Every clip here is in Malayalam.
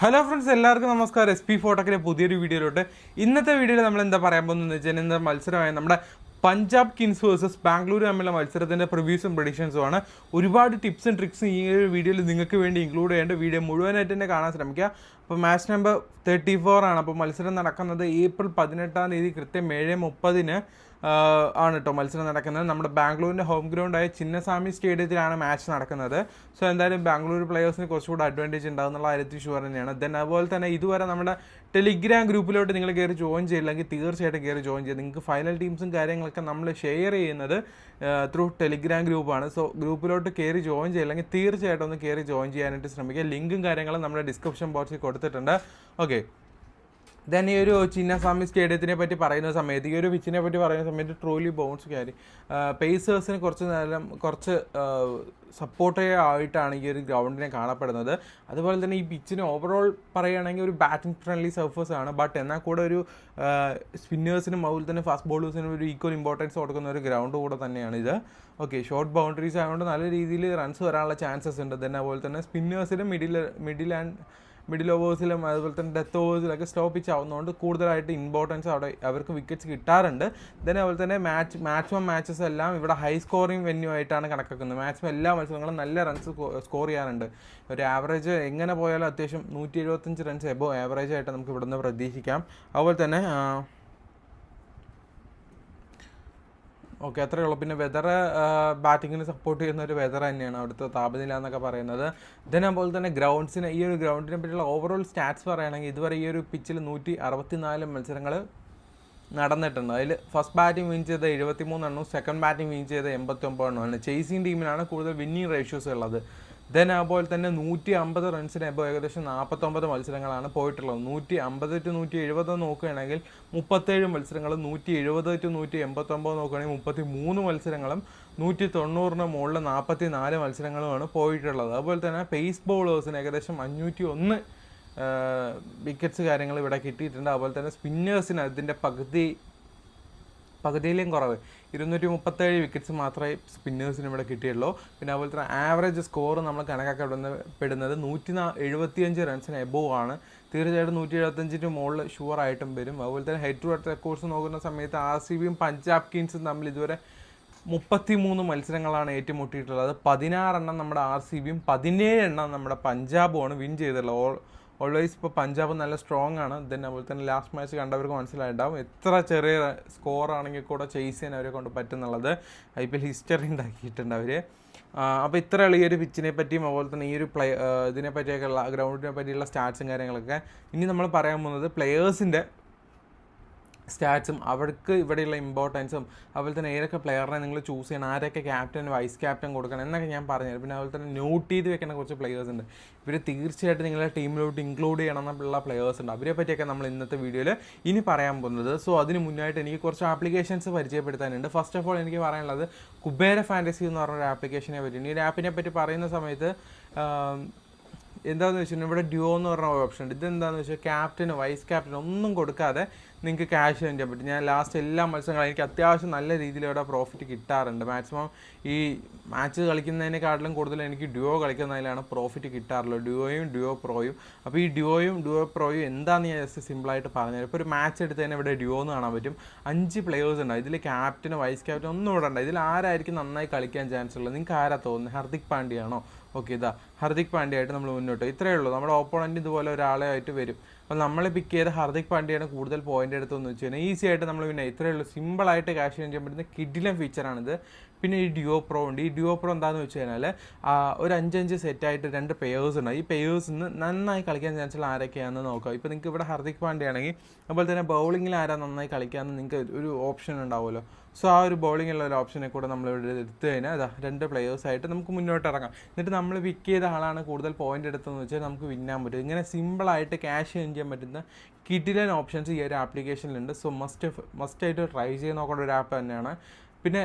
ഹലോ ഫ്രണ്ട്സ്, എല്ലാവർക്കും നമസ്കാരം. SP ഫോട്ടോക്കിലെ പുതിയൊരു വീഡിയോയിലോട്ട്. ഇന്നത്തെ വീഡിയോയിൽ നമ്മൾ എന്താ പറയാൻ പോകുന്നത് വെച്ചാൽ, ഇന്നത്തെ മത്സരമായ നമ്മുടെ പഞ്ചാബ് കിങ്സ് വേഴ്സസ് ബാംഗ്ലൂർ തമ്മിലുള്ള മത്സരത്തിൻ്റെ പ്രിവ്യൂസും പ്രഡിക്ഷൻസും ആണ്. ഒരുപാട് ടിപ്സ് ആൻഡ് ട്രിക്സും ഈ ഒരു വീഡിയോയിൽ നിങ്ങൾക്ക് വേണ്ടി ഇൻക്ലൂഡ് ചെയ്യേണ്ട. വീഡിയോ മുഴുവനായിട്ട് തന്നെ കാണാൻ ശ്രമിക്കുക. അപ്പോൾ മാച്ച് നമ്പർ 34 ആണ്. അപ്പോൾ മത്സരം നടക്കുന്നത് ഏപ്രിൽ 18 കൃത്യം 7:30 ആണ് കേട്ടോ മത്സരം നടക്കുന്നത്. നമ്മുടെ ബാംഗ്ലൂരിൻ്റെ ഹോം ഗ്രൗണ്ടായ ചിന്നസ്വാമി സ്റ്റേഡിയത്തിലാണ് മാച്ച് നടക്കുന്നത്. സോ എന്തായാലും ബാംഗ്ലൂർ പ്ലെയേഴ്സിന് കുറച്ചുകൂടി അഡ്വാൻറ്റേജ് ഉണ്ടാകും എന്നുള്ള കാര്യത്തിൽ ഷുവർ തന്നെയാണ്. ദെൻ അതുപോലെ തന്നെ ഇതുവരെ നമ്മുടെ ടെലിഗ്രാം ഗ്രൂപ്പിലോട്ട് നിങ്ങൾ കയറി ജോയിൻ ചെയ്യില്ലെങ്കിൽ തീർച്ചയായിട്ടും കയറി ജോയിൻ ചെയ്യുക. നിങ്ങൾക്ക് ഫൈനൽ ടീംസും കാര്യങ്ങളൊക്കെ നമ്മൾ ഷെയർ ചെയ്യുന്നത് ത്രൂ ടെലിഗ്രാം ഗ്രൂപ്പാണ്. സോ ഗ്രൂപ്പിലോട്ട് കയറി ജോയിൻ ചെയ്യില്ലെങ്കിൽ തീർച്ചയായിട്ടും ഒന്ന് കയറി ജോയിൻ ചെയ്യാനായിട്ട് ശ്രമിക്കുക. ലിങ്കും കാര്യങ്ങളും നമ്മുടെ ഡിസ്ക്രിപ്ഷൻ ബോക്സിൽ കൊടുത്തിട്ടുണ്ട്. ഓക്കെ, ദെൻ ഈ ഒരു ചിന്നസ്വാമി സ്റ്റേഡിയത്തിനെ പറ്റി പറയുന്ന സമയത്ത്, ഈ ഒരു പിച്ചിനെ പറ്റി പറയുന്ന സമയത്ത് ട്രൂലി ബൗൺസ് ക്യാരി പേസേഴ്സിന് കുറച്ച് സപ്പോർട്ടീവ് ആയിട്ടാണ് ഈ ഒരു ഗ്രൗണ്ടിനെ കാണപ്പെടുന്നത്. അതുപോലെ തന്നെ ഈ പിച്ചിന് ഓവറോൾ പറയുകയാണെങ്കിൽ ഒരു ബാറ്റിംഗ് ഫ്രണ്ട്ലി സർഫേഴ്സ് ആണ്. ബട്ട് എന്നാൽ കൂടെ ഒരു സ്പിന്നേഴ്സിനും അതുപോലെ തന്നെ ഫാസ്റ്റ് ബോളേഴ്സിനും ഒരു ഈക്വൽ ഇമ്പോർട്ടൻസ് കൊടുക്കുന്ന ഒരു ഗ്രൗണ്ട് കൂടെ തന്നെയാണ് ഇത്. ഓക്കെ, ഷോർട്ട് ബൗണ്ടറീസ് ആയതുകൊണ്ട് നല്ല രീതിയിൽ റൺസ് വരാനുള്ള ചാൻസസ് ഉണ്ട്. ദെൻ അതുപോലെ തന്നെ സ്പിന്നേഴ്സിനും മിഡിൽ ഓവേഴ്സിലും അതുപോലെ തന്നെ ഡെത്ത് ഓവേഴ്സിലൊക്കെ സ്ലോ പിച്ച് ആവുന്നതുകൊണ്ട് കൂടുതലായിട്ട് ഇമ്പോർട്ടൻസ് അവിടെ അവർക്ക് വിക്കറ്റ്സ് കിട്ടാറുണ്ട്. ദെൻ അതുപോലെ തന്നെ മാക്സിമം മാച്ചസ് എല്ലാം ഇവിടെ ഹൈ സ്കോറിംഗ് വെന്യൂ ആയിട്ടാണ് കണക്കാക്കുന്നത്. മാക്സിമം എല്ലാ മത്സരങ്ങളും നല്ല റൺസ് സ്കോർ ചെയ്യാറുണ്ട്. ഒരു ആവറേജ് എങ്ങനെ പോയാലും അത്യാവശ്യം 175 റൺസ് എബോ ആവറേജ് ആയിട്ട് നമുക്ക് ഇവിടെ നിന്ന് പ്രതീക്ഷിക്കാം. അതുപോലെ തന്നെ ഓക്കെ, അത്രയേ ഉള്ളൂ. പിന്നെ വെതർ ബാറ്റിങ്ങിന് സപ്പോർട്ട് ചെയ്യുന്ന ഒരു വെതർ തന്നെയാണ് അവിടുത്തെ താപനില എന്നൊക്കെ പറയുന്നത്. ദെൻ അതുപോലെ തന്നെ ഈ ഒരു ഗ്രൗണ്ടിനെ പറ്റിയുള്ള ഓവറോൾ സ്റ്റാറ്റ്സ് പറയുകയാണെങ്കിൽ ഇതുവരെ ഈ ഒരു പിച്ചിൽ 164 മത്സരങ്ങൾ നടന്നിട്ടുണ്ട്. അതിൽ ഫസ്റ്റ് ബാറ്റിംഗ് വിൻ ചെയ്ത് 73 എണ്ണവും സെക്കൻഡ് ബാറ്റിംഗ് വിൻ ചെയ്ത് 89 എണ്ണമാണ്. ചേസിങ് ടീമിനാണ് കൂടുതൽ വിന്നിങ് റേഷ്യോസ് ഉള്ളത്. ദെൻ അതുപോലെ തന്നെ 150 റൺസിന് എബോ ഏകദേശം 49 മത്സരങ്ങളാണ് പോയിട്ടുള്ളത്. 150 to 170 നോക്കുകയാണെങ്കിൽ 37 മത്സരങ്ങളും, 170 to 189 നോക്കുകയാണെങ്കിൽ 33 മത്സരങ്ങളും, 190 മുകളിൽ 44 മത്സരങ്ങളുമാണ് പോയിട്ടുള്ളത്. അതുപോലെ തന്നെ പേസ് ബോളേഴ്സിന് ഏകദേശം 501 വിക്കറ്റ്സ് കാര്യങ്ങൾ ഇവിടെ കിട്ടിയിട്ടുണ്ട്. അതുപോലെ തന്നെ സ്പിന്നേഴ്സിന് അതിൻ്റെ പകുതിയിലും കുറവ് 237 വിക്കറ്റ്സ് മാത്രമേ സ്പിന്നേഴ്സിന് ഇവിടെ കിട്ടിയുള്ളൂ. പിന്നെ അതുപോലെ തന്നെ ആവറേജ് സ്കോർ നമ്മൾ കണക്കാക്കപ്പെടുന്നത് 175 റൺസിന് എബോവ് ആണ്. തീർച്ചയായിട്ടും 175 മുകളിൽ ഷുവറായിട്ടും വരും. അതുപോലെ തന്നെ ഹെഡ് ടു ഹെഡ് റെക്കോർഡ്സ് നോക്കുന്ന സമയത്ത് RCBയും പഞ്ചാബ് കിങ്സും തമ്മിൽ ഇതുവരെ 33 മത്സരങ്ങളാണ് ഏറ്റുമുട്ടിയിട്ടുള്ളത്. 16 എണ്ണം നമ്മുടെ RCBയും 17 എണ്ണം നമ്മുടെ പഞ്ചാബുമാണ് വിൻ ചെയ്തിട്ടുള്ളത്. ഓൾവേസ് ഇപ്പോൾ പഞ്ചാബ് നല്ല സ്ട്രോങ് ആണ്. ദെൻ അതുപോലെ തന്നെ ലാസ്റ്റ് മാച്ച് കണ്ടവർക്ക് മനസ്സിലായിട്ടുണ്ടാവും എത്ര ചെറിയ സ്കോർ ആണെങ്കിൽ കൂടെ ചേസ് ചെയ്യാൻ അവരെ കൊണ്ട് പറ്റുന്നുള്ളത്. IPL ഹിസ്റ്ററി ഉണ്ടാക്കിയിട്ടുണ്ട് അവർ. അപ്പോൾ ഇത്രയുള്ള ഈ ഒരു പിച്ചിനെ പറ്റിയും അതുപോലെ തന്നെ ഈ ഒരു ഇതിനെ പറ്റിയൊക്കെയുള്ള ഗ്രൗണ്ടിനെ പറ്റിയുള്ള സ്റ്റാറ്റ്സും കാര്യങ്ങളൊക്കെ. ഇനി നമ്മൾ പറയാൻ പോകുന്നത് പ്ലെയേഴ്സിൻ്റെ സ്റ്റാറ്റ്സും അവർക്ക് ഇവിടെയുള്ള ഇമ്പോർട്ടൻസും അതുപോലെ തന്നെ ഏതൊക്കെ പ്ലെയറിനെ നിങ്ങൾ ചൂസ് ചെയ്യണം, ആരൊക്കെ ക്യാപ്റ്റൻ വൈസ് ക്യാപ്റ്റൻ കൊടുക്കണം എന്നൊക്കെ ഞാൻ പറഞ്ഞുതരാം. പിന്നെ അതുപോലെ തന്നെ നോട്ട് ചെയ്ത് വെക്കുന്ന കുറച്ച് പ്ലെയേഴ്സ് ഉണ്ട്. ഇവർ തീർച്ചയായിട്ടും നിങ്ങളുടെ ടീമിലോട്ട് ഇൻക്ലൂഡ് ചെയ്യണം എന്നുള്ള പ്ലെയേഴ്സ് ഉണ്ട്. അവരെ പറ്റിയൊക്കെ നമ്മൾ ഇന്നത്തെ വീഡിയോയിൽ ഇനി പറയാൻ പോകുന്നത്. സോ അതിന് മുന്നായിട്ട് എനിക്ക് കുറച്ച് ആപ്ലിക്കേഷൻസ് പരിചയപ്പെടുത്താനുണ്ട്. ഫസ്റ്റ് ഓഫ് ഓൾ എനിക്ക് പറയാനുള്ളത് കുബേര ഫാൻറ്റസി എന്ന് പറഞ്ഞൊരു ആപ്ലിക്കേഷനെ പറ്റി. ഈ ഒരു ആപ്പിനെ പറ്റി പറയുന്ന സമയത്ത് എന്താണെന്ന് വെച്ചാൽ ഇവിടെ ഡ്യോ എന്ന് പറഞ്ഞ ഓപ്ഷൻ ഉണ്ട്. ഇതെന്താണെന്ന് വെച്ചാൽ ക്യാപ്റ്റന് വൈസ് ക്യാപ്റ്റൻ ഒന്നും കൊടുക്കാതെ നിങ്ങൾക്ക് ക്യാഷ് ചെയ്യാൻ പറ്റും. ഞാൻ ലാസ്റ്റ് എല്ലാ മത്സരങ്ങളും എനിക്ക് അത്യാവശ്യം നല്ല രീതിയിൽ ഇവിടെ പ്രോഫിറ്റ് കിട്ടാറുണ്ട്. മാക്സിമം ഈ മാച്ച് കളിക്കുന്നതിനെക്കാട്ടിലും കൂടുതൽ എനിക്ക് ഡ്യോ കളിക്കുന്നതിലാണ് പ്രോഫിറ്റ് കിട്ടാറുള്ളത്, ഡ്യോ പ്രോയും. അപ്പോൾ ഈ ഡ്യോ പ്രോയും എന്താണെന്ന് ഞാൻ ജസ്റ്റ് സിമ്പിളായിട്ട് പറഞ്ഞുതരാം. ഇപ്പോൾ ഒരു മാച്ച് എടുത്ത് തന്നെ ഇവിടെ ഡ്യോ എന്ന് കാണാൻ പറ്റും. 5 പ്ലെയേഴ്സ് ഉണ്ട്. ഇതിൽ ക്യാപ്റ്റന് വൈസ് ക്യാപ്റ്റൻ ഒന്നും ഇവിടെ ഉണ്ട്. ഇതിൽ ആരായിരിക്കും നന്നായി കളിക്കാൻ ചാൻസ് ഉള്ളത്? നിങ്ങൾക്ക് ആരാ തോന്നുന്നത്? ഹർദിക് പാണ്ഡ്യയാണോ? ഓക്കെ, ഇതാ ഹർദിക് പാണ്ഡ്യയായിട്ട് നമ്മൾ മുന്നോട്ട്. ഇത്രയേ ഉള്ളൂ. നമ്മുടെ ഓപ്പോണൻറ്റ് ഇതുപോലെ ഒരാളെ ആയിട്ട് വരും. അപ്പോൾ നമ്മൾ പിക്ക് ചെയ്ത ഹർദിക് പാണ്ഡ്യയാണ് കൂടുതൽ പോയിൻ്റ് എടുത്തതെന്ന് വെച്ച് കഴിഞ്ഞാൽ ഈസി ആയിട്ട് നമ്മൾ പിന്നെ ഇത്രയേ ഉള്ളൂ. സിമ്പിളായിട്ട് ക്യാഷ് ചെയ്യാൻ പറ്റുന്ന കിഡിലൻ ഫീച്ചറാണിത്. പിന്നെ ഈ ഡ്യോ പ്രോ ഉണ്ട്. ഈ ഡ്യോ പ്രോ എന്താണെന്ന് വെച്ച് കഴിഞ്ഞാൽ ഒരു 5 സെറ്റായിട്ട് 2 പേയേഴ്സ് ഉണ്ട്. ഈ പേയേഴ്സിൽ നിന്ന് നന്നായി കളിക്കാൻ ചാൻസുള്ള ആരൊക്കെയാണെന്ന് നോക്കാം. ഇപ്പോൾ നിങ്ങൾക്ക് ഇവിടെ ഹർദിക് പാണ്ഡ്യയാണെങ്കിൽ അതുപോലെ തന്നെ ബൗളിങ്ങിൽ ആരാ നന്നായി കളിക്കാമെന്ന് നിങ്ങൾക്ക് ഒരു ഓപ്ഷൻ ഉണ്ടാവുമല്ലോ. സോ ആ ഒരു ബൗളിങ്ങുള്ള ഒരു ഓപ്ഷനെ കൂടെ നമ്മളിവിടെ എടുത്തു കഴിഞ്ഞാൽ 2 പ്ലെയേഴ്സായിട്ട് നമുക്ക് മുന്നോട്ട് ഇറങ്ങാം. എന്നിട്ട് നമ്മൾ പിക്ക് ചെയ്ത ആളാണ് കൂടുതൽ പോയിൻ്റ് എടുത്തതെന്ന് വെച്ചാൽ നമുക്ക് വിന്നാൻ പറ്റും. ഇങ്ങനെ സിമ്പിളായിട്ട് ക്യാഷ് ചെയ്യാൻ പറ്റുന്ന കിഡിലൻ ഓപ്ഷൻസ് ഈ ഒരു ആപ്ലിക്കേഷനിലുണ്ട്. സോ മസ്റ്റായിട്ട് ട്രൈ ചെയ്ത് നോക്കേണ്ട ഒരു ആപ്പ് തന്നെയാണ്. പിന്നെ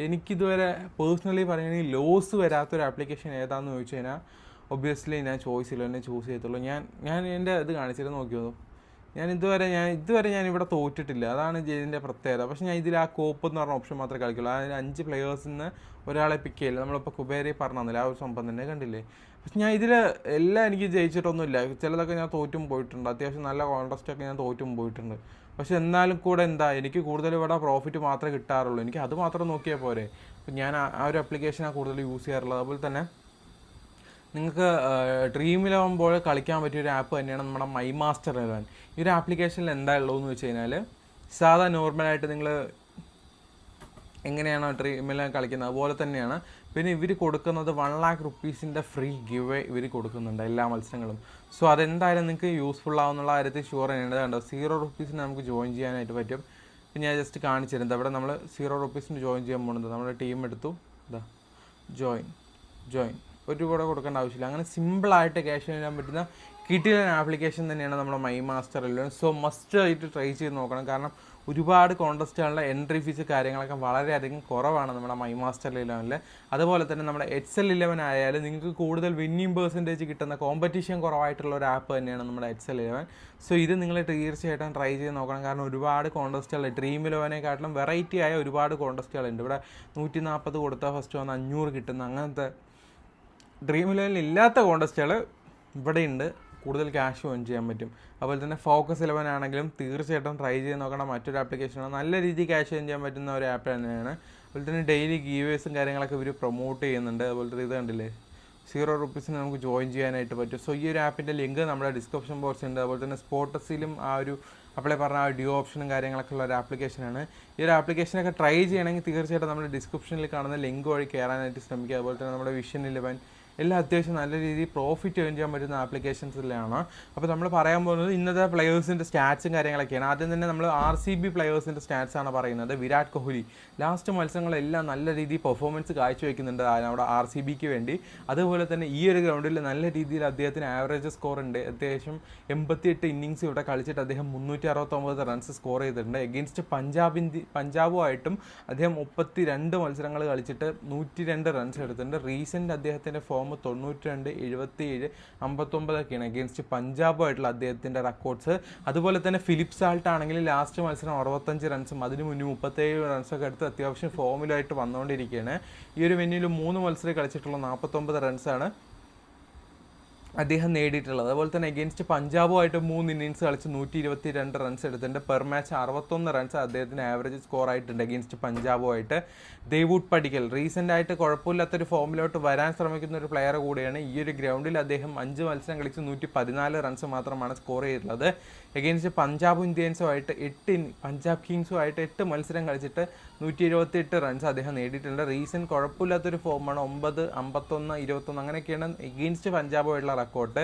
എനിക്കിതുവരെ പേഴ്സണലി പറയുകയാണെങ്കിൽ ലോസ് വരാത്തൊരു ആപ്ലിക്കേഷൻ ഏതാണെന്ന് ചോദിച്ചു കഴിഞ്ഞാൽ ഒബ്വിയസ്ലി ഞാൻ ചോയ്സില്ല, എന്നെ ചൂസ് ചെയ്യത്തുള്ളൂ. ഞാൻ എൻ്റെ ഇത് കാണിച്ചിട്ട് നോക്കിയോ, ഇതുവരെ ഞാൻ ഇവിടെ തോറ്റിട്ടില്ല. അതാണ് ഇതിൻ്റെ പ്രത്യേകത. പക്ഷേ ഞാൻ ഇതിൽ ആ കോപ്പ് എന്ന് പറഞ്ഞ ഓപ്ഷൻ മാത്രമേ കളിക്കുള്ളൂ. അതിന് 5 പ്ലെയേഴ്സിൽ നിന്ന് ഒരാളെ പിക്ക് ചെയ്യില്ല. നമ്മളിപ്പോൾ കുബേരി പറഞ്ഞു തന്നില്ല, ആ ഒരു സംഭവം തന്നെ കണ്ടില്ലേ. പക്ഷെ ഞാൻ ഇതിൽ എല്ലാം എനിക്ക് ജയിച്ചിട്ടൊന്നുമില്ല. ചിലതൊക്കെ ഞാൻ തോറ്റും പോയിട്ടുണ്ട്, അത്യാവശ്യം നല്ല കോൺടെസ്റ്റൊക്കെ ഞാൻ തോറ്റും പോയിട്ടുണ്ട്. പക്ഷെ എന്നാലും കൂടെ എനിക്ക് കൂടുതൽ ഇവിടെ പ്രോഫിറ്റ് മാത്രമേ കിട്ടാറുള്ളൂ. എനിക്ക് അത് മാത്രം നോക്കിയാൽ പോരെ. അപ്പം ഞാൻ ആ ഒരു ആപ്ലിക്കേഷനാണ് കൂടുതൽ യൂസ് ചെയ്യാറുള്ളത്. അതുപോലെ തന്നെ നിങ്ങൾക്ക് ഡ്രീം 11 പോലെ കളിക്കാൻ പറ്റിയൊരു ആപ്പ് തന്നെയാണ് നമ്മുടെ മൈ മാസ്റ്റർ 11. ഈ ഒരു ആപ്ലിക്കേഷനിൽ എന്താ ഉള്ളതെന്ന് വെച്ച് കഴിഞ്ഞാൽ, സാധാ നോർമലായിട്ട് നിങ്ങൾ എങ്ങനെയാണോ ഡ്രീം 11 കളിക്കുന്നത് അതുപോലെ തന്നെയാണ്. പിന്നെ ഇവർ കൊടുക്കുന്നത് 1 lakh rupees ഫ്രീ ഗിവ് ഇവർ കൊടുക്കുന്നുണ്ട് എല്ലാ മത്സരങ്ങളും. സോ അതെന്തായാലും നിങ്ങൾക്ക് യൂസ്ഫുൾ ആവുന്നുള്ള കാര്യത്തിൽ ഷുവർ ചെയ്യേണ്ടതുണ്ട്. 0 rupees നമുക്ക് ജോയിൻ ചെയ്യാനായിട്ട് പറ്റും. പിന്നെ ഞാൻ ജസ്റ്റ് കാണിച്ചു തരുന്നത്, അവിടെ നമ്മൾ 0 rupees ജോയിൻ ചെയ്യാൻ പോകുന്നത് നമ്മുടെ ടീം എടുത്തു, ഇതാ ജോയിൻ ഒരു രൂപ കൂടെ കൊടുക്കേണ്ട ആവശ്യമില്ല. അങ്ങനെ സിമ്പിളായിട്ട് ക്യാഷ് ചെയ്യാൻ പറ്റുന്ന കിട്ടിയ ആപ്ലിക്കേഷൻ തന്നെയാണ് നമ്മുടെ മൈ മാസ്റ്റർ 11. സോ മസ്റ്റ് ആയിട്ട് ട്രൈ ചെയ്ത് നോക്കണം. കാരണം ഒരുപാട് കോൺടെസ്റ്റുകളുടെ എൻട്രി ഫീസ് കാര്യങ്ങളൊക്കെ വളരെയധികം കുറവാണ് നമ്മുടെ മൈ മാസ്റ്റർ 11. അതുപോലെ തന്നെ നമ്മുടെ XL11 ആയാലും നിങ്ങൾക്ക് കൂടുതൽ വിന്നിങ് പെർസെൻറ്റേജ് കിട്ടുന്ന കോമ്പറ്റീഷൻ കുറവായിട്ടുള്ള ഒരു ആപ്പ് തന്നെയാണ് നമ്മുടെ XL11. സോ ഇത് നിങ്ങൾ തീർച്ചയായിട്ടും ട്രൈ ചെയ്ത് നോക്കണം. കാരണം ഒരുപാട് കോൺടെസ്റ്റുകൾ ഡ്രീം 11നെക്കാട്ടിലും വെറൈറ്റി ആയ ഒരുപാട് കോൺടെസ്റ്റുകളുണ്ട്. ഇവിടെ 140 കൊടുത്താൽ ഫസ്റ്റ് വന്ന് 500 കിട്ടുന്ന അങ്ങനത്തെ ഡ്രീം 11 ഇല്ലാത്ത കോൺടെസ്റ്റുകൾ ഇവിടെയുണ്ട്. കൂടുതൽ ക്യാഷ് ഏൺ ചെയ്യാൻ പറ്റും. അതുപോലെ തന്നെ ഫോക്കസ് 11 ആണെങ്കിലും തീർച്ചയായിട്ടും ട്രൈ ചെയ്ത് നോക്കണം. മറ്റൊരു ആപ്ലിക്കേഷനാണ്, നല്ല രീതിയിൽ ക്യാഷ് ഏൺ ചെയ്യാൻ പറ്റുന്ന ഒരു ആപ്പ് തന്നെയാണ്. അതുപോലെ തന്നെ ഡെയിലി ഗീവേഴ്സും കാര്യങ്ങളൊക്കെ ഇവർ പ്രൊമോട്ട് ചെയ്യുന്നുണ്ട്. അതുപോലെ തന്നെ ഇത് കണ്ടില്ലേ, 0 rupees നമുക്ക് ജോയിൻ ചെയ്യാനായിട്ട് പറ്റും. സോ ഈ ഒരു ആപ്പിൻ്റെ ലിങ്ക് നമ്മുടെ ഡിസ്ക്രിപ്ഷൻ ബോക്സിൽ ഉണ്ട്. അതുപോലെ തന്നെ സ്പോർട്ടസിലും ആ ഒരു അപ്ലൈ പറഞ്ഞ ആ ഡ്യൂ ഓപ്ഷനും കാര്യങ്ങളൊക്കെ ഉള്ള ഒരു ആപ്ലിക്കേഷനാണ്. ഈ ഒരു ആപ്ലിക്കേഷനൊക്കെ ട്രൈ ചെയ്യണമെങ്കിൽ തീർച്ചയായിട്ടും നമ്മുടെ ഡിസ്ക്രിപ്ഷനിൽ കാണുന്ന ലിങ്ക് വഴി കയറാനായിട്ട് ശ്രമിക്കുക. അതുപോലെ തന്നെ നമ്മുടെ വിഷൻ 11 എല്ലാം അത്യാവശ്യം നല്ല രീതിയിൽ പ്രോഫിറ്റ് ഏൺ ചെയ്യാൻ പറ്റുന്ന ആപ്ലിക്കേഷൻസിലാണ്. അപ്പോൾ നമ്മൾ പറയാൻ പോകുന്നത് ഇന്നത്തെ പ്ലെയേഴ്സിൻ്റെ സ്റ്റാറ്റ്സും കാര്യങ്ങളൊക്കെയാണ്. ആദ്യം തന്നെ നമ്മൾ RCB പ്ലെയേഴ്സിൻ്റെ സ്റ്റാറ്റ്സാണ് പറയുന്നത്. വിരാട് കോഹ്ലി ലാസ്റ്റ് മത്സരങ്ങളെല്ലാം നല്ല രീതിയിൽ പെർഫോമൻസ് കാഴ്ചവെക്കുന്നുണ്ട് നമ്മുടെ RCBക്ക് വേണ്ടി. അതുപോലെ തന്നെ ഈ ഒരു ഗ്രൗണ്ടിൽ നല്ല രീതിയിൽ അദ്ദേഹത്തിന് ആവറേജ് സ്കോർ ഉണ്ട്. അത്യാവശ്യം 88 ഇന്നിങ്സ് ഇവിടെ കളിച്ചിട്ട് അദ്ദേഹം 369 റൺസ് സ്കോർ ചെയ്തിട്ടുണ്ട്. എഗെയിൻസ്റ്റ് പഞ്ചാബുമായിട്ടും അദ്ദേഹം 32 മത്സരങ്ങൾ കളിച്ചിട്ട് 102 റൺസ് എടുത്തിട്ടുണ്ട്. റീസെൻ്റ് അദ്ദേഹത്തിൻ്റെ ഫോം 92, 77, 59 ഒക്കെയാണ് എഗെയിൻസ്റ്റ് പഞ്ചാബുമായിട്ടുള്ള അദ്ദേഹത്തിൻ്റെ റെക്കോർഡ്സ്. അതുപോലെ തന്നെ ഫിലിപ്പ് സാൾട്ട് ആണെങ്കിൽ ലാസ്റ്റ് മത്സരം 65 റൺസും അതിന് മുന്നേ 37 റൺസൊക്കെ എടുത്ത് അത്യാവശ്യം ഫോമിലായിട്ട് വന്നുകൊണ്ടിരിക്കുകയാണ്. ഈ ഒരു വെന്യൂവിൽ 3 മത്സരം കളിച്ചിട്ടുള്ള 49 റൺസാണ് അദ്ദേഹം നേടിയിട്ടുള്ളത്. അതുപോലെ തന്നെ എഗെയിൻസ്റ്റ് പഞ്ചാബുമായിട്ട് 3 ഇന്നിങ്സ് കളിച്ച് 122 റൺസ് എടുത്തിട്ടുണ്ട്. പെർ മാച്ച് 61 റൺസ് അദ്ദേഹത്തിന് ആവറേജ് സ്കോർ ആയിട്ടുണ്ട് എഗെയിൻസ്റ്റ് പഞ്ചാബുമായിട്ട്. ദേവൂഡ് പടിക്കൽ റീസെൻ്റ് ആയിട്ട് കുഴപ്പമില്ലാത്തൊരു ഫോമിലോട്ട് വരാൻ ശ്രമിക്കുന്ന ഒരു പ്ലെയർ കൂടിയാണ്. ഈ ഒരു ഗ്രൗണ്ടിൽ അദ്ദേഹം 5 മത്സരം കളിച്ച് 114 റൺസ് മാത്രമാണ് സ്കോർ ചെയ്തിട്ടുള്ളത്. എഗെയിൻസ്റ്റ് പഞ്ചാബ് കിങ്സുമായിട്ട് 8 മത്സരം കളിച്ചിട്ട് 178 റൺസ് അദ്ദേഹം നേടിയിട്ടുണ്ട്. റീസെൻറ്റ് കുഴപ്പമില്ലാത്തൊരു ഫോമാണ്. 9, 51, 21 അങ്ങനെയൊക്കെയാണ് എഗെയിൻസ്റ്റ് പഞ്ചാബുമായിട്ടുള്ള റെക്കോർഡ്.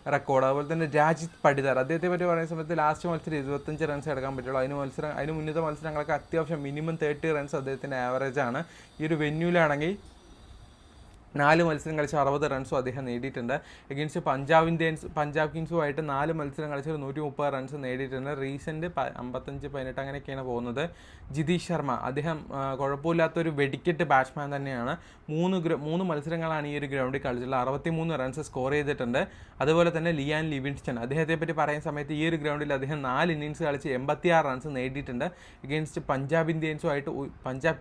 അതുപോലെ തന്നെ രാജിത് പടിദാർ അദ്ദേഹത്തെ പറ്റി പറയുന്ന സമയത്ത് ലാസ്റ്റ് മത്സരം 25 റൺസ് എടുക്കാൻ പറ്റുള്ളൂ. അതിന് മുന്നത്തെ മത്സരങ്ങളൊക്കെ അത്യാവശ്യം മിനിമം 30 റൺസ് അദ്ദേഹത്തിൻ്റെ ആവറേജാണ്. ഈ ഒരു വെന്യൂലാണെങ്കിൽ 4 മത്സരം കളിച്ച് 60 റൺസും അദ്ദേഹം നേടിയിട്ടുണ്ട്. എഗെയിൻസ്റ്റ് പഞ്ചാബ് കിങ്സുമായിട്ട് 4 മത്സരം കളിച്ച് 130 റൺസ് നേടിയിട്ടുണ്ട്. റീസെൻറ്റ് 55, 18 അങ്ങനെയൊക്കെയാണ് പോകുന്നത്. ജിതീഷ് ശർമ്മ അദ്ദേഹം കുഴപ്പമില്ലാത്തൊരു വെടിക്കെട്ട് ബാറ്റ്സ്മാൻ തന്നെയാണ്. 3 മത്സരങ്ങളാണ് ഈ ഒരു ഗ്രൗണ്ടിൽ കളിച്ചിട്ടുള്ളത്. 63 റൺസ് സ്കോർ ചെയ്തിട്ടുണ്ട്. അതുപോലെ തന്നെ ലിയാൻ ലിവിൻസ്റ്റൺ അദ്ദേഹത്തെ പറ്റി പറയുന്ന സമയത്ത് ഈ ഒരു ഗ്രൗണ്ടിൽ അദ്ദേഹം 4 ഇന്നിങ്സ് കളിച്ച് 86 റൺസ് നേടിയിട്ടുണ്ട്. എഗെയിൻസ്റ്റ് പഞ്ചാബ്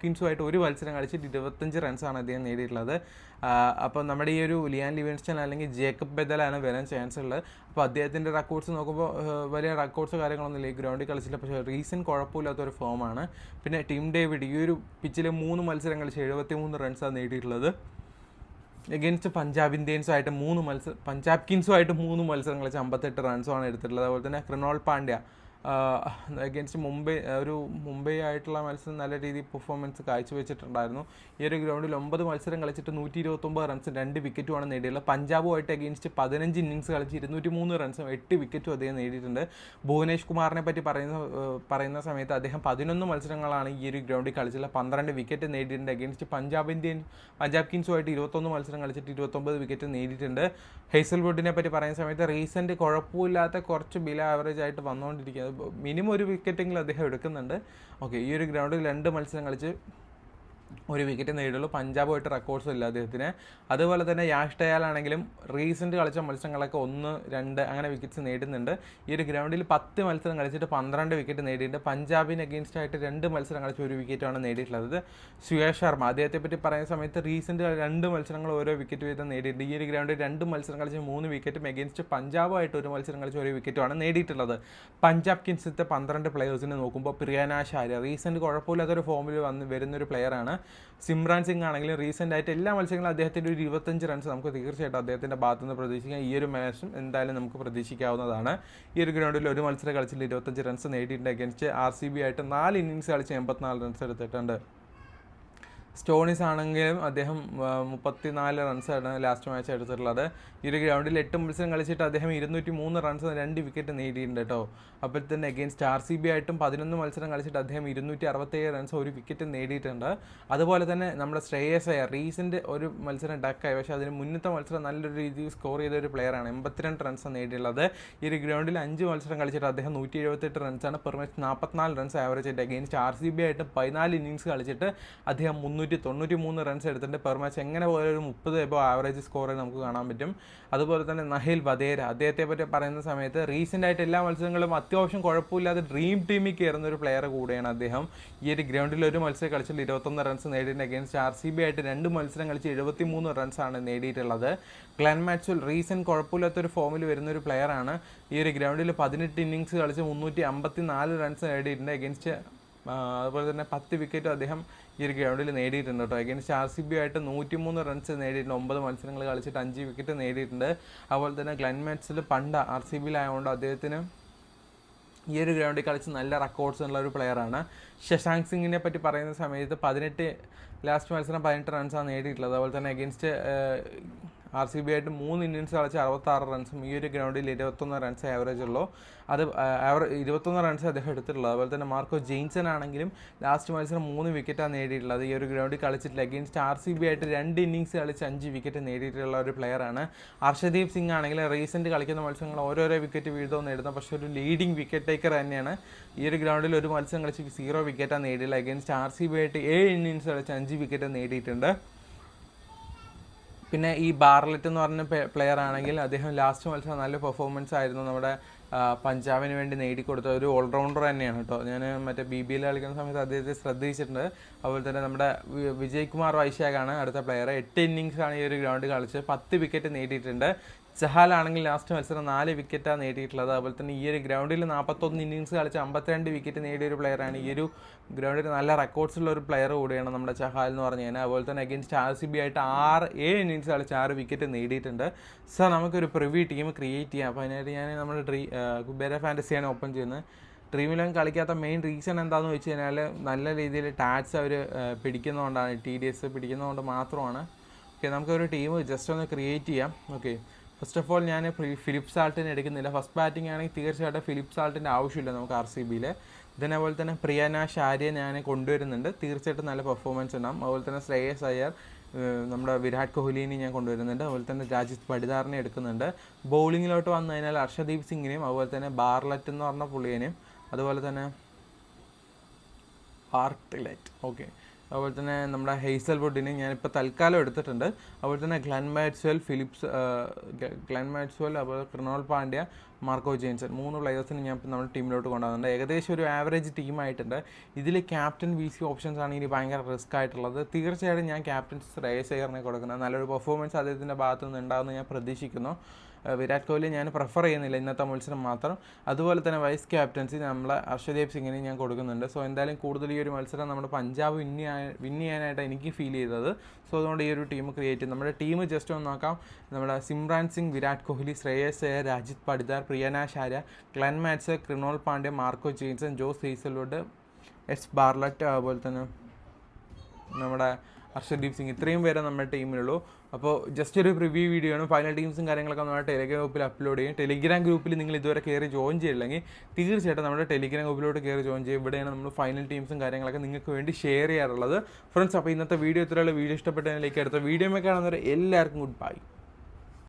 കിങ്സുമായിട്ട് 1 മത്സരം കളിച്ചിട്ട് 25 റൺസാണ് അദ്ദേഹം നേടിയിട്ടുള്ളത്. അപ്പോൾ നമ്മുടെ ഈ ഒരു ലിയാൻ ലിവിൻസ്റ്റൺ അല്ലെങ്കിൽ ജേക്കബ് ബെദലാണ് വരാൻ ചാൻസ് ഉള്ളത്. അപ്പോൾ അദ്ദേഹത്തിൻ്റെ റെക്കോർഡ്സ് നോക്കുമ്പോൾ വലിയ റെക്കോർഡ്സ് കാര്യങ്ങളൊന്നും ഈ ഗ്രൗണ്ടിൽ കളിച്ചില്ല. പക്ഷേ റീസെൻറ്റ് കുഴപ്പമില്ലാത്തൊരു ഫോമാണ്. പിന്നെ ടീം ഡേവിഡ് ഈ ഒരു പിച്ചിൽ 3 മത്സരം കളിച്ച് 73 റൺസാണ് നേടിയിട്ടുള്ളത്. എഗെയിൻസ്റ്റ് പഞ്ചാബ് കിങ്സുമായിട്ട് 3 മത്സരം കളിച്ച് 58 റൺസുമാണ് എടുത്തിട്ടുള്ളത്. അതുപോലെ തന്നെ കൃണാൽ പാണ്ഡ്യ എഗെയിൻസ്റ്റ് മുംബൈ ആയിട്ടുള്ള മത്സരം നല്ല രീതിയിൽ പെർഫോമൻസ് കാഴ്ചവെച്ചിട്ടുണ്ടായിരുന്നു. ഈ ഒരു ഗ്രൗണ്ടിൽ 9 മത്സരം കളിച്ചിട്ട് 129 റൺസും 2 വിക്കറ്റുമാണ് നേടിയുള്ളത്. പഞ്ചാബുമായിട്ട് എഗെയിൻസ്റ്റ് 15 ഇന്നിങ്സ് കളിച്ച് 203 റൺസും 8 വിക്കറ്റും അദ്ദേഹം നേടിയിട്ടുണ്ട്. ഭുവനേഷ് കുമാറിനെ പറ്റി പറയുന്ന സമയത്ത് അദ്ദേഹം 11 മത്സരങ്ങളാണ് ഈ ഒരു ഗ്രൗണ്ടിൽ കളിച്ചിട്ടുള്ളത്. 12 വിക്കറ്റ് നേടിയിട്ടുണ്ട്. എഗെയിൻസ്റ്റ് പഞ്ചാബ് കിങ്സുമായിട്ട് 21 മത്സരം കളിച്ചിട്ട് 29 വിക്കറ്റ് നേടിയിട്ടുണ്ട്. ഹേസൽവുഡിനെ പറ്റി പറയുന്ന സമയത്ത് റീസെൻറ്റ് കുഴപ്പമില്ലാത്ത കുറച്ച് ബിലോ ആവറേജ് ആയിട്ട് വന്നുകൊണ്ടിരിക്കുന്നത്. മിനിമം 1 വിക്കറ്റെങ്കിലും അദ്ദേഹം എടുക്കുന്നുണ്ട്. ഓക്കെ, ഈ ഒരു ഗ്രൗണ്ടിൽ 2 മത്സരം കളിച്ച് ഒരു വിക്കറ്റ് നേടിയുള്ളൂ. പഞ്ചാബുമായിട്ട് റെക്കോർഡ്സും ഇല്ല അദ്ദേഹത്തിന്. അതുപോലെ തന്നെ യാഷ് ദയാലാണെങ്കിലും റീസെൻറ്റ് കളിച്ച മത്സരങ്ങളൊക്കെ 1, 2 അങ്ങനെ വിക്കറ്റ്സ് നേടുന്നുണ്ട്. ഈ ഒരു ഗ്രൗണ്ടിൽ 10 മത്സരം കളിച്ചിട്ട് 12 വിക്കറ്റ് നേടിയിട്ടുണ്ട്. പഞ്ചാബിന് അഗെയിൻസ്റ്റ് ആയിട്ട് 2 മത്സരം കളിച്ച് 1 വിക്കറ്റാണ് നേടിയിട്ടുള്ളത്. സുയേഷ് ശർമ്മ അദ്ദേഹത്തെ പറ്റി പറയുന്ന സമയത്ത് റീസെൻറ്റ് 2 മത്സരങ്ങൾ ഓരോ വിക്കറ്റ് വീതം നേടിയിട്ടുണ്ട്. ഈ ഒരു ഗ്രൗണ്ടിൽ 2 മത്സരം കളിച്ച് 3 വിക്കറ്റും അഗെയിൻസ്റ്റ് പഞ്ചാബുമായിട്ട് 1 മത്സരം കളിച്ച് 1 വിക്കറ്റുമാണ് നേടിയിട്ടുള്ളത്. പഞ്ചാബ് കിങ്സിലത്തെ 12 പ്ലെയേഴ്സിനെ നോക്കുമ്പോൾ പ്രിയാനാഷ് ആര്യ റീസെൻറ്റ് കുഴപ്പമില്ലാത്തൊരു ഫോമിൽ വരുന്നൊരു പ്ലെയറാണ്. സിമ്രാൻ സിംഗ് ആണെങ്കിലും റീസെൻ്റ് ആയിട്ട് എല്ലാ മത്സരങ്ങളും അദ്ദേഹത്തിൻ്റെ ഒരു 25 റൺസ് നമുക്ക് തീർച്ചയായിട്ടും അദ്ദേഹത്തിൻ്റെ ഭാഗത്തു നിന്ന് പ്രതീക്ഷിക്കാം. ഈ ഒരു മാച്ചും എന്തായാലും നമുക്ക് പ്രതീക്ഷിക്കാവുന്നതാണ്. ഈ ഒരു ഗ്രൗണ്ടിൽ 1 മത്സരം കളിച്ചിട്ട് 25 റൺസ് നേടിയിട്ടുണ്ട്. അഗൈൻസ്റ്റ് RCB ആയിട്ട് 4 ഇന്നിങ്സ് കളിച്ച് 84 റൺസ് എടുത്തിട്ടുണ്ട്. സ്റ്റോണിസ് ആണെങ്കിലും അദ്ദേഹം 34 റൺസാണ് ലാസ്റ്റ് മാച്ച് എടുത്തിട്ടുള്ളത്. ഈ ഒരു ഗ്രൗണ്ടിൽ 8 മത്സരം കളിച്ചിട്ട് അദ്ദേഹം 203 റൺസ് 2 വിക്കറ്റ് നേടിയിട്ടുണ്ട് കേട്ടോ. അപ്പോൾ തന്നെ അഗെയിൻസ്റ്റ് RCB ആയിട്ടും 11 മത്സരം കളിച്ചിട്ട് അദ്ദേഹം 267 റൺസ് 1 വിക്കറ്റ് നേടിയിട്ടുണ്ട്. അതുപോലെ തന്നെ നമ്മുടെ ശ്രേയസ് അയ്യർ റീസെൻറ്റ് ഒരു മത്സരം ഡക്കായി, പക്ഷേ അതിന് മുന്നത്തെ മത്സരം നല്ലൊരു രീതിയിൽ സ്കോർ ചെയ്ത ഒരു പ്ലെയറാണ്. 82 റൺസ് നേടിയുള്ളത്. ഈ ഒരു ഗ്രൗണ്ടിൽ 5 മത്സരം കളിച്ചിട്ട് അദ്ദേഹം 178 റൺസാണ് പെർ മാച്ച് 44 റൺസ് ആവറേജ് ആയിട്ട്. അഗെയിൻസ്റ്റ് RCB ആയിട്ട് 14 ഇന്നിങ്സ് കളിച്ചിട്ട് അദ്ദേഹം 393 റൺസ് എടുത്തിട്ടുണ്ട് പെർ മാച്ച്. എങ്ങനെ പോലെ ഒരു 30 എബോ ആവറേജ് സ്കോർ നമുക്ക് കാണാൻ പറ്റും. അതുപോലെ തന്നെ നഹേൽ വധേര അദ്ദേഹത്തെ പറ്റി പറയുന്ന സമയത്ത് റീസെൻ്റ് ആയിട്ട് എല്ലാ മത്സരങ്ങളും അത്യാവശ്യം കുഴപ്പമില്ലാതെ ഡ്രീം ടീമിൽ കയറുന്ന ഒരു പ്ലെയർ കൂടെയാണ് അദ്ദേഹം. ഈ ഒരു ഗ്രൗണ്ടിൽ 1 മത്സരം കളിച്ചിട്ട് 21 റൺസ് നേടിയിട്ടുണ്ട്. അഗെയിൻസ്റ്റ് RCB ആയിട്ട് 2 മത്സരം കളിച്ച് 73 റൺസാണ് നേടിയിട്ടുള്ളത്. ഗ്ലെൻ മാക്സ്വെൽ റീസെൻറ്റ് കുഴപ്പമില്ലാത്തൊരു ഫോമിൽ വരുന്നൊരു പ്ലെയറാണ്. ഈ ഒരു ഗ്രൗണ്ടിൽ 18 ഇന്നിങ്സ് കളിച്ച് 354 റൺസ് നേടിയിട്ടുണ്ട്. അഗെയിൻസ്റ്റ് അതുപോലെ തന്നെ 10 വിക്കറ്റും അദ്ദേഹം ഈ ഒരു ഗ്രൗണ്ടിൽ നേടിയിട്ടുണ്ട് കേട്ടോ. അഗെയിൻസ്റ്റ് RCB ആയിട്ട് 103 റൺസ് നേടിയിട്ടുണ്ട്. 9 മത്സരങ്ങൾ കളിച്ചിട്ട് 5 വിക്കറ്റ് നേടിയിട്ടുണ്ട്. അതുപോലെ തന്നെ ഗ്ലെൻ മാക്സ്വെൽ പണ്ട് RCBയിലായതുകൊണ്ട് അദ്ദേഹത്തിന് ഈ ഒരു ഗ്രൗണ്ടിൽ കളിച്ച് നല്ല റെക്കോർഡ്സ് ഉള്ള ഒരു പ്ലെയറാണ്. ശശാങ്ക് സിംഗിനെ പറ്റി പറയുന്ന സമയത്ത് ലാസ്റ്റ് മത്സരം 18 റൺസാണ് നേടിയിട്ടുള്ളത്. അതുപോലെ തന്നെ അഗെയിൻസ്റ്റ് RCB ആയിട്ട് 3 ഇന്നിങ്സ് കളിച്ച് 66 റൺസും ഈ ഒരു ഗ്രൗണ്ടിൽ 21 റൺസ് ആവറേജ് ഉള്ളൂ. അത് 21 റൺസ് അദ്ദേഹം എടുത്തിട്ടുള്ളത്. അതുപോലെ തന്നെ മാർക്കോ ജെയിൻസൺ ആണെങ്കിലും ലാസ്റ്റ് മത്സരം 3 വിക്കറ്റാണ് നേടിയിട്ടുള്ളത്. ഈ ഒരു ഗ്രൗണ്ടിൽ കളിച്ചിട്ടില്ല. അഗെയിൻസ്റ്റ് RCB ആയിട്ട് 2 ഇന്നിങ്സ് കളിച്ച് 5 വിക്കറ്റ് നേടിയിട്ടുള്ള ഒരു പ്ലെയറാണ്. അർഷദീപ് സിംഗ് ആണെങ്കിൽ റീസെൻറ്റ് കളിക്കുന്ന മത്സരങ്ങൾ ഓരോരോ വിക്കറ്റ് വീതവും നേടുന്നത്, പക്ഷേ ഒരു ലീഡിങ് വിക്കറ്റ് ടേക്കർ തന്നെയാണ്. ഈ ഒരു ഗ്രൗണ്ടിൽ 1 മത്സരം കളിച്ച് 0 വിക്കറ്റാണ് നേടിയില്ല. അഗെയിൻസ്റ്റ് RCB ആയിട്ട് 7 ഇന്നിങ്സ് കളിച്ച് 5 വിക്കറ്റ് നേടിയിട്ടുണ്ട്. പിന്നെ ഈ ബാർലറ്റ് എന്ന് പറഞ്ഞ പ്ലെയർ ആണെങ്കിൽ അദ്ദേഹം ലാസ്റ്റ് മത്സരം നല്ല പെർഫോമൻസ് ആയിരുന്നു. നമ്മുടെ പഞ്ചാബിന് വേണ്ടി നേടിക്കൊടുത്ത ഒരു ഓൾറൗണ്ടർ തന്നെയാണ് കേട്ടോ. ഞാൻ മറ്റേ BBL കളിക്കുന്ന സമയത്ത് അദ്ദേഹത്തെ ശ്രദ്ധിച്ചിട്ടുണ്ട്. അതുപോലെ തന്നെ നമ്മുടെ വിജയ് കുമാർ വൈശാഖാണ് അടുത്ത പ്ലെയർ. 8 ഇന്നിങ്സാണ് ഈ ഒരു ഗ്രൗണ്ടിൽ കളിച്ച് 10 വിക്കറ്റ് നേടിയിട്ടുണ്ട്. ചഹാൽ ആണെങ്കിൽ ലാസ്റ്റ് മത്സരം 4 വിക്കറ്റാണ് നേടിയിട്ടുള്ളത്. അതുപോലെ തന്നെ ഈ ഒരു ഗ്രൗണ്ടിൽ 41 ഇന്നിങ്സ് കളിച്ച് 52 വിക്കറ്റ് നേടിയ ഒരു പ്ലെയറാണ്. ഈ ഒരു ഗ്രൗണ്ടിൽ നല്ല റെക്കോർഡ്സ് ഉള്ള ഒരു പ്ലെയർ കൂടിയാണ് നമ്മുടെ ചഹാൽ എന്ന് പറഞ്ഞു കഴിഞ്ഞാൽ. അതുപോലെ തന്നെ അഗെയിൻസ്റ്റ് RCB ആയിട്ട് 7 ഇന്നിങ്സ് കളിച്ച് 6 വിക്കറ്റ് നേടിയിട്ടുണ്ട്. സർ നമുക്കൊരു പ്രിവ്യൂ ടീം ക്രിയേറ്റ് ചെയ്യാം. അപ്പോൾ അതിനായിട്ട് ഞാൻ നമ്മുടെ കുബേര ഫാൻറ്റസിയാണ് ഓപ്പൺ ചെയ്യുന്നത്. ഡ്രീം 11 കളിക്കാത്ത മെയിൻ റീസൺ എന്താണെന്ന് വെച്ച് കഴിഞ്ഞാൽ നല്ല രീതിയിൽ ടാക്സ് അവർ പിടിക്കുന്നതുകൊണ്ടാണ്, TDS പിടിക്കുന്നതുകൊണ്ട് മാത്രമാണ്. ഓക്കെ, നമുക്കൊരു ടീം ജസ്റ്റ് ഒന്ന് ക്രിയേറ്റ് ചെയ്യാം. ഓക്കെ, ഫസ്റ്റ് ഓഫ് ഓൾ ഞാൻ ഫിലിപ്പ് സാൾട്ടിനെ എടുക്കുന്നില്ല. ഫസ്റ്റ് ബാറ്റിംഗ് ആണെങ്കിൽ തീർച്ചയായിട്ടും ഫിലിപ്പ് സാൾട്ടിൻ്റെ ആവശ്യമില്ല നമുക്ക് RCBയിൽ. ഇതേപോലെ തന്നെ പ്രിയാനാഷ് ആര്യ ഞാൻ കൊണ്ടുവരുന്നുണ്ട്. തീർച്ചയായിട്ടും നല്ല പെർഫോമൻസ് ഉണ്ടാകും. അതുപോലെ തന്നെ ശ്രേയസ് അയ്യർ, നമ്മുടെ വിരാട് കോഹ്ലിനെ ഞാൻ കൊണ്ടുവരുന്നുണ്ട്. അതുപോലെ തന്നെ രാജിത് പടിദാറിനെ എടുക്കുന്നുണ്ട്. ബൗളിങ്ങിലോട്ട് വന്നു കഴിഞ്ഞാൽ അർഷദീപ് സിംഗിനെയും അതുപോലെ തന്നെ ബാർലറ്റ് എന്ന് പറഞ്ഞ പുള്ളിയേനെയും അതുപോലെ തന്നെ ആർട്ടിലൈറ്റ്, ഓക്കെ, അതുപോലെ തന്നെ നമ്മുടെ ഹെയ്സൽവുഡിനെ ഞാനിപ്പോൾ തൽക്കാലം എടുത്തിട്ടുണ്ട്. അതുപോലെ തന്നെ ഗ്ലെൻ മാക്സ്വെൽ, അതുപോലെ കൃണാൽ പാണ്ഡ്യ, മാർക്കോ ജെയിൻസൺ 3 പ്ലെയേഴ്സിന് ഞാൻ ഇപ്പോൾ നമ്മുടെ ടീമിലോട്ട് കൊണ്ടുവന്നിട്ടുണ്ട്. ഏകദേശം ഒരു ആവറേജ് ടീമായിട്ടുണ്ട്. ഇതിൽ ക്യാപ്റ്റൻ VC ഓപ്ഷൻസ് ആണ് ഇനി ഭയങ്കര റിസ്ക് ആയിട്ടുള്ളത്. തീർച്ചയായിട്ടും ഞാൻ ക്യാപ്റ്റൻ ശ്രേയസ് അയ്യറിനെ കൊടുക്കുന്നത്. നല്ലൊരു പെർഫോമൻസ് അദ്ദേഹത്തിൻ്റെ ഭാഗത്തു നിന്ന് ഉണ്ടാകുമെന്ന് ഞാൻ പ്രതീക്ഷിക്കുന്നു. വിരാട് കോഹ്ലി ഞാൻ പ്രിഫർ ചെയ്യുന്നില്ല ഇന്നത്തെ മത്സരം മാത്രം. അതുപോലെ തന്നെ വൈസ് ക്യാപ്റ്റൻസി നമ്മളെ അർഷദീപ് സിംഗിനെ ഞാൻ കൊടുക്കുന്നുണ്ട്. സോ എന്തായാലും കൂടുതൽ ഈ ഒരു മത്സരം നമ്മുടെ പഞ്ചാബ് വിൻ ചെയ്യാനായിട്ട് എനിക്ക് ഫീൽ ചെയ്തത്. സോ അതുകൊണ്ട് ഈ ഒരു ടീം ക്രിയേറ്റ് ചെയ്യും. നമ്മുടെ ടീം ജസ്റ്റ് ഒന്ന് നോക്കാം. നമ്മുടെ Simran Singh, Virat Kohli, Shreyas Iyer, Rajat Patidar, Priyansh Arya, Glenn Maxwell, Krunal Pandya, Marco Jansen, Josh Hazlewood, Bartlett, അതുപോലെ തന്നെ നമ്മുടെ അർഷദീപ് സിംഗ്. ഇത്രയും പേരെ നമ്മുടെ ടീമിലുള്ളൂ. അപ്പോൾ ജസ്റ്റ് ഒരു പ്രിവ്യൂ വീഡിയോ ആണ്. ഫൈനൽ ടീംസും കാര്യങ്ങളൊക്കെ നമ്മുടെ ടെലിഗ്രാം ഗ്രൂപ്പിൽ അപ്ലോഡ് ചെയ്യും. ടെലിഗ്രാം ഗ്രൂപ്പിൽ നിങ്ങൾ ഇതുവരെ കയറി ജോയിൻ ചെയ്യില്ലെങ്കിൽ തീർച്ചയായിട്ടും നമ്മുടെ ടെലിഗ്രാം ഗ്രൂപ്പിലോട്ട് കയറി ജോയിൻ ചെയ്യും. ഇവിടെയാണ് നമ്മൾ ഫൈനൽ ടീംസും കാര്യങ്ങളൊക്കെ നിങ്ങൾക്ക് വേണ്ടി ഷെയർ ചെയ്യാറുള്ളത്. ഫ്രണ്ട്സ്, അപ്പോൾ ഇന്നത്തെ വീഡിയോ ഇത്രയുള്ള വീഡിയോ ഇഷ്ടപ്പെട്ടതിലേക്ക് അടുത്ത വീഡിയോ കാണുന്നവരെ എല്ലാവർക്കും ഗുഡ് ബൈ.